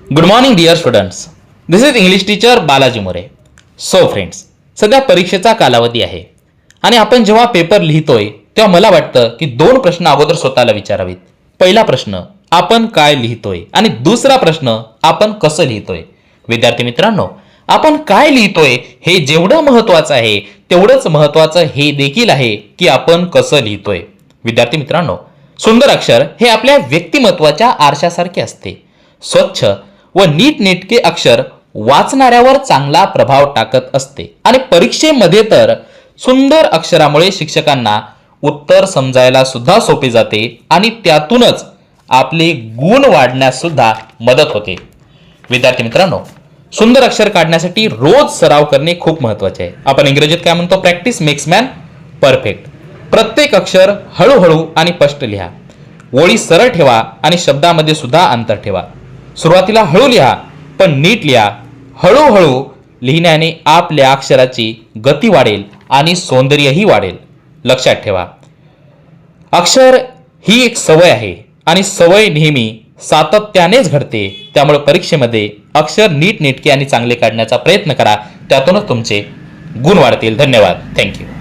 Good morning dear students. This is English teacher Balaji More. So friends, सध्या परीक्षेचा कालावधी आहे आणि आपण जेव्हा पेपर लिहितोय तेव्हा मला वाटतं की दोन प्रश्न अगोदर स्वतःला विचारावेत. पहिला प्रश्न, आपण काय लिहितोय, आणि दुसरा प्रश्न, आपण कसं लिहितोय. विद्यार्थी मित्रांनो, आपण काय लिहितोय हे जेवढं महत्त्वाचं आहे तेवढंच महत्त्वाचं हे देखील आहे की आपण कसं लिहितोय. विद्यार्थी मित्रांनो, सुंदर अक्षर हे आपल्या व्यक्तिमत्वाच्या आरशासारखे असते. स्वच्छ व नीटनेटके अक्षर वाचणाऱ्यावर चांगला प्रभाव टाकत असते आणि परीक्षेमध्ये तर सुंदर अक्षरामुळे शिक्षकांना उत्तर समजायला सुद्धा सोपे जाते आणि त्यातूनच आपले गुण वाढण्यास सुद्धा मदत होते. विद्यार्थी मित्रांनो, सुंदर अक्षर काढण्यासाठी रोज सराव करणे खूप महत्त्वाचे आहे. आपण इंग्रजीत काय म्हणतो, प्रॅक्टिस मेक्स मॅन परफेक्ट. प्रत्येक अक्षर हळूहळू आणि स्पष्ट लिहा. ओळी सरळ ठेवा आणि शब्दामध्ये सुद्धा अंतर ठेवा. सुरुवातीला हळू लिहा पण नीट लिहा. हळूहळू लिहिण्याने आपल्या अक्षराची गती वाढेल आणि सौंदर्यही वाढेल. लक्षात ठेवा, अक्षर ही एक सवय आहे आणि सवय नेहमी सातत्यानेच घडते. त्यामुळे परीक्षेमध्ये अक्षर नीटनेटके आणि चांगले काढण्याचा प्रयत्न करा. त्यातूनच तुमचे गुण वाढतील. धन्यवाद. थँक्यू.